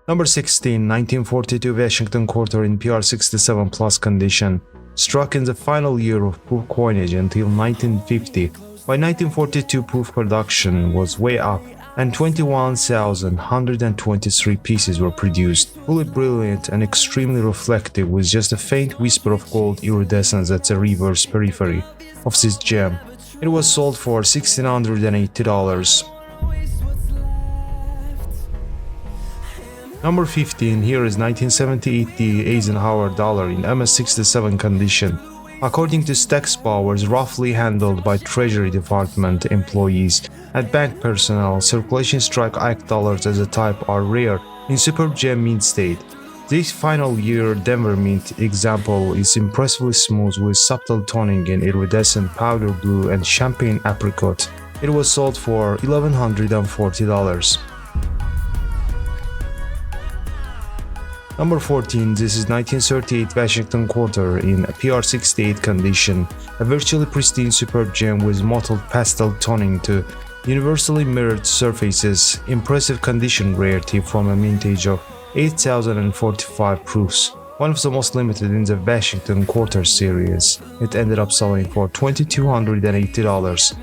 Number 16, 1942 Washington quarter in PR67 plus condition, struck in the final year of proof coinage until 1950. By 1942, proof production was way up, and 21,123 pieces were produced, fully brilliant and extremely reflective, with just a faint whisper of gold iridescence at the reverse periphery of this gem. It was sold for $1,680. Number 15, here is 1978 Eisenhower dollar in MS67 condition. According to tax powers roughly handled by Treasury Department employees and bank personnel, circulation strike Ike dollars as a type are rare in superb gem mint state. This final year Denver mint example is impressively smooth with subtle toning in iridescent powder blue and champagne apricot. It was sold for $1,140. Number 14, this is 1938 Washington quarter in PR68 condition, a virtually pristine superb gem with mottled pastel toning to universally mirrored surfaces, impressive condition rarity from a mintage of 8,045 proofs, one of the most limited in the Washington quarter series. It ended up selling for $2,280.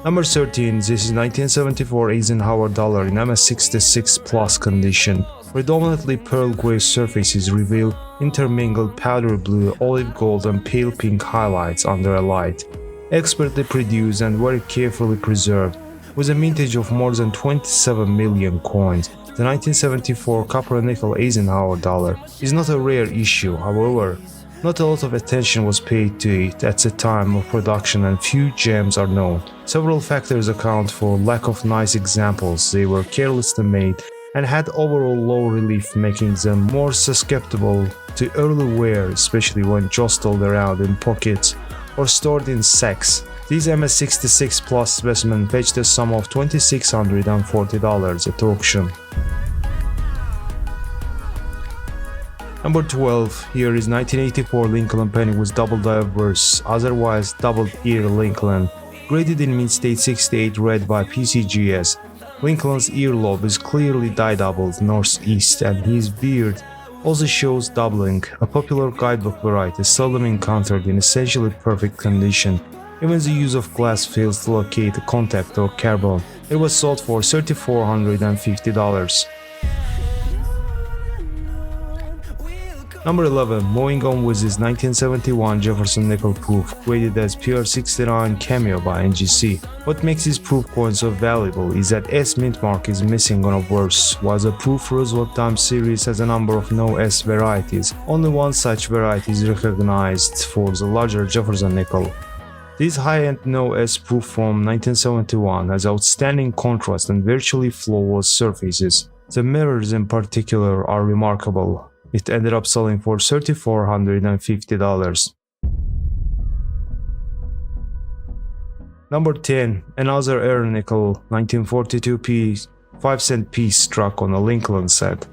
Number 13, this is 1974 Eisenhower dollar in MS66 plus condition. Predominantly pearl gray surfaces reveal intermingled powder blue, olive gold and pale pink highlights under a light. Expertly produced and very carefully preserved, with a mintage of more than 27 million coins. The 1974 copper and nickel Eisenhower dollar is not a rare issue, however. Not a lot of attention was paid to it at the time of production and few gems are known. Several factors account for lack of nice examples. They were carelessly made and had overall low relief, making them more susceptible to early wear, especially when jostled around in pockets or stored in sacks. These MS66 Plus specimens fetched a sum of $2,640 at auction. Number 12, here is 1984 Lincoln penny with double diverse, otherwise double ear Lincoln, graded in mint state 68 red by PCGS. Lincoln's earlobe is clearly die-doubled northeast and his beard also shows doubling, a popular guidebook variety seldom encountered in essentially perfect condition. Even the use of glass fails to locate a contact or carbon. It was sold for $3,450. Number 11, moving on with his 1971 Jefferson nickel proof, graded as PR69 cameo by NGC. What makes this proof coin so valuable is that S mint mark is missing on a verse, while the proof Roosevelt Time series has a number of no S varieties. Only one such variety is recognized for the larger Jefferson nickel. This high-end no S proof from 1971 has outstanding contrast and virtually flawless surfaces. The mirrors in particular are remarkable. It ended up selling for $3,450. Number 10, another error nickel 1942 piece, 5-cent piece struck on a Lincoln set,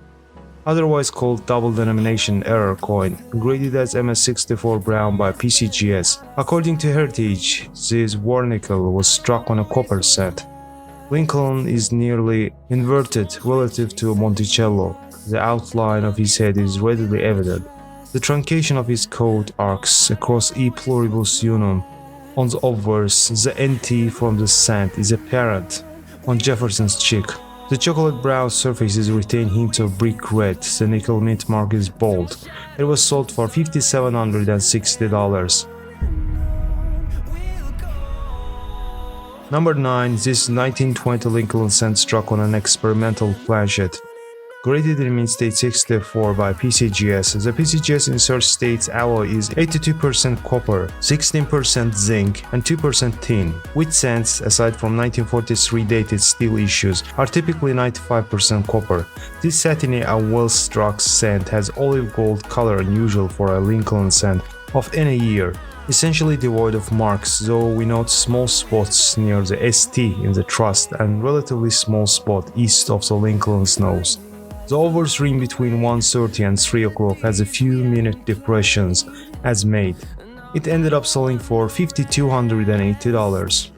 otherwise called double denomination error coin, graded as MS64 brown by PCGS. According to Heritage, this war nickel was struck on a copper set. Lincoln is nearly inverted relative to Monticello. The outline of his head is readily evident. The truncation of his coat arcs across E pluribus unum. On the obverse, the NT from the cent is apparent on Jefferson's cheek. The chocolate brown surfaces retain hints of brick red. The nickel mint mark is bold. It was sold for $5,760. Number 9, this 1920 Lincoln cent struck on an experimental planchet. Graded in mint state 64 by PCGS. The PCGS insert states alloy is 82% copper, 16% zinc, and 2% tin. Wheat cents, aside from 1943 dated steel issues, are typically 95% copper. This satiny and well-struck cent has olive gold color unusual for a Lincoln cent of any year. Essentially devoid of marks, though we note small spots near the ST in the trust and relatively small spot east of the Lincoln's nose. The obverse ring between 1:30 and 3 o'clock has a few minute depressions as made. It ended up selling for $5,280.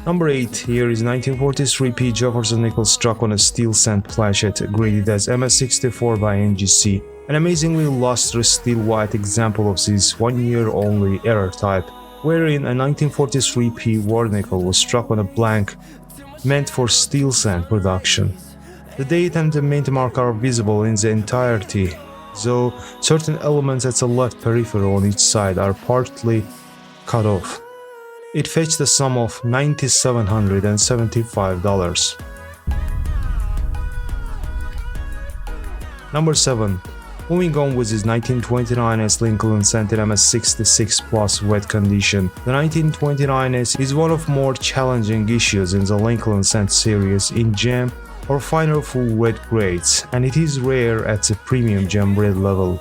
Number 8, here is 1943p Jefferson nickel struck on a steel sand planchet graded as MS64 by NGC. An amazingly lustrous steel white example of this 1 year only error type, wherein a 1943p war nickel was struck on a blank meant for steel sand production. The date and the mint mark are visible in the entirety, though certain elements at the left peripheral on each side are partly cut off. It fetched a sum of $9,775. Number 7. Moving on with his 1929S Lincoln Center MS66 Plus wet condition. The 1929S is one of more challenging issues in the Lincoln Center series in gem or finer full red grades, and it is rare at the premium gem red level.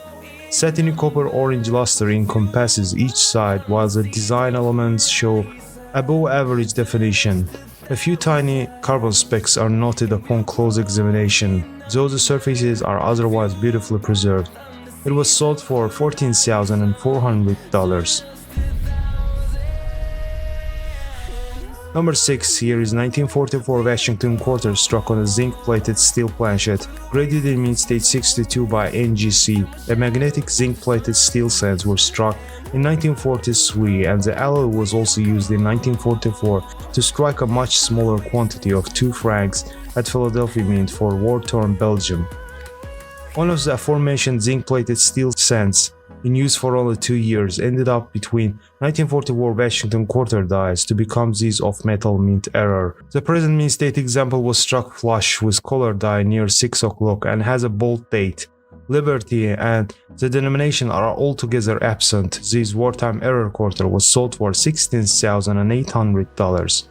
Satiny copper orange luster encompasses each side, while the design elements show above average definition. A few tiny carbon specks are noted upon close examination, though the surfaces are otherwise beautifully preserved. It was sold for $14,400. Number 6, here is 1944 Washington quarter struck on a zinc-plated steel planchet, graded in mint state 62 by NGC. A magnetic zinc-plated steel sands were struck in 1943, and the alloy was also used in 1944 to strike a much smaller quantity of 2 francs at Philadelphia Mint for war-torn Belgium. One of the aforementioned zinc-plated steel sands, in use for only 2 years, ended up between 1944 Washington quarter dies to become these of metal mint error. The present mint state example was struck flush with color die near 6 o'clock and has a bold date, Liberty, and the denomination are altogether absent. This wartime error quarter was sold for $16,800.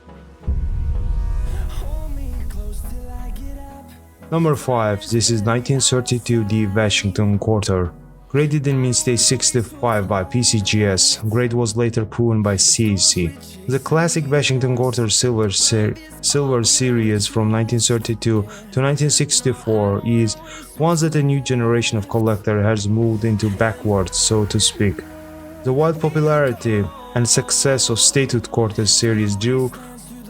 Number 5, this is 1932D Washington quarter. Graded in mint state 65 by PCGS, grade was later proven by CAC. The classic Washington quarter silver series from 1932 to 1964 is one that a new generation of collector has moved into backwards, so to speak. The wide popularity and success of statehood quarter series drew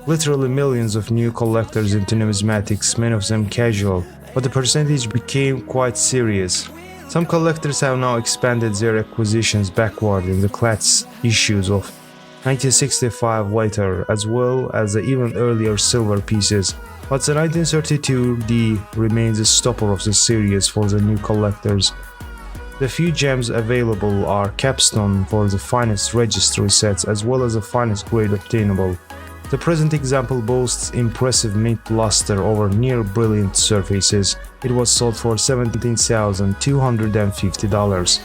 literally millions of new collectors into numismatics, many of them casual, but the percentage became quite serious. Some collectors have now expanded their acquisitions backward in the class issues of 1965 later, as well as the even earlier silver pieces, but the 1932D remains a stopper of the series for the new collectors. The few gems available are capstone for the finest registry sets as well as the finest grade obtainable. The present example boasts impressive mint luster over near brilliant surfaces. It was sold for $17,250.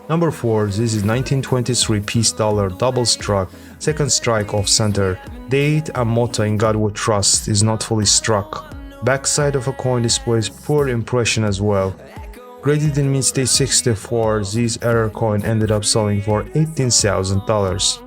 Number 4, this is 1923 piece dollar double struck, second strike off center. Date and motto "In God We Trust" is not fully struck. Backside of a coin displays poor impression as well. Graded in mint state 64, this error coin ended up selling for $18,000.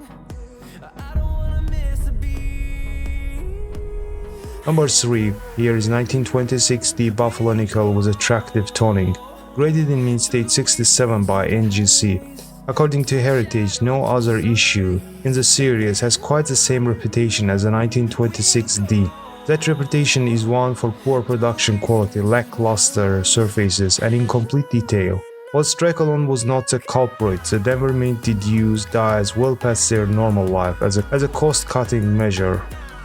Number 3, here is 1926D Buffalo nickel with attractive toning. Graded in mint state 67 by NGC. According to Heritage, no other issue in the series has quite the same reputation as the 1926D. That reputation is one for poor production quality, lackluster surfaces, and incomplete detail. While strike alone was not the culprit, the Denver Mint did use dyes well past their normal life as a cost-cutting measure.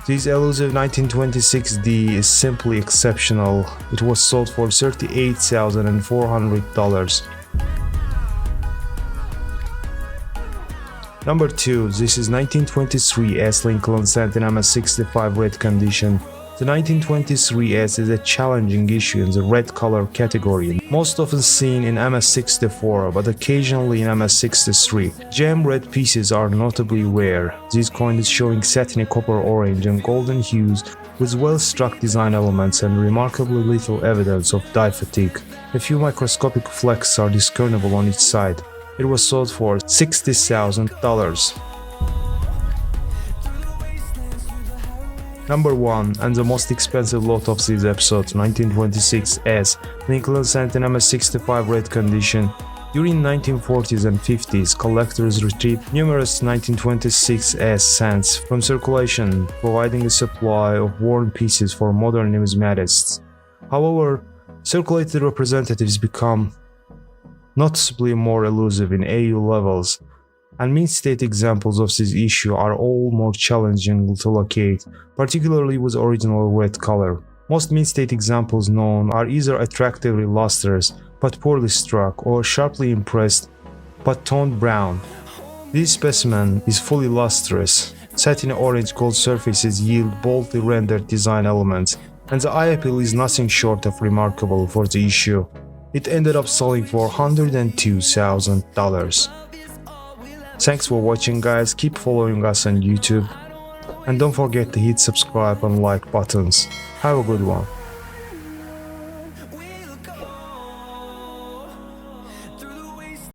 This elusive 1926D is simply exceptional. It was sold for $38,400. Number 2, this is 1923 S Lincoln Center MS65 red condition. The 1923S is a challenging issue in the red color category, most often seen in MS64 but occasionally in MS63. Gem red pieces are notably rare. This coin is showing satiny copper orange and golden hues with well-struck design elements and remarkably little evidence of die fatigue. A few microscopic flecks are discernible on each side. It was sold for $60,000. Number 1, and the most expensive lot of this episode, 1926S Lincoln Center MS65 red condition. During 1940s and 50s, collectors retrieved numerous 1926S cents from circulation, providing a supply of worn pieces for modern numismatists. However, circulated representatives become noticeably more elusive in AU levels, and mint-state examples of this issue are all more challenging to locate, particularly with original red color. Most mint-state examples known are either attractively lustrous but poorly struck, or sharply impressed but toned brown. This specimen is fully lustrous. Satin orange gold surfaces yield boldly rendered design elements, and the eye appeal is nothing short of remarkable for the issue. It ended up selling for $102,000. Thanks for watching, guys. Keep following us on YouTube, and don't forget to hit subscribe and like buttons. Have a good one.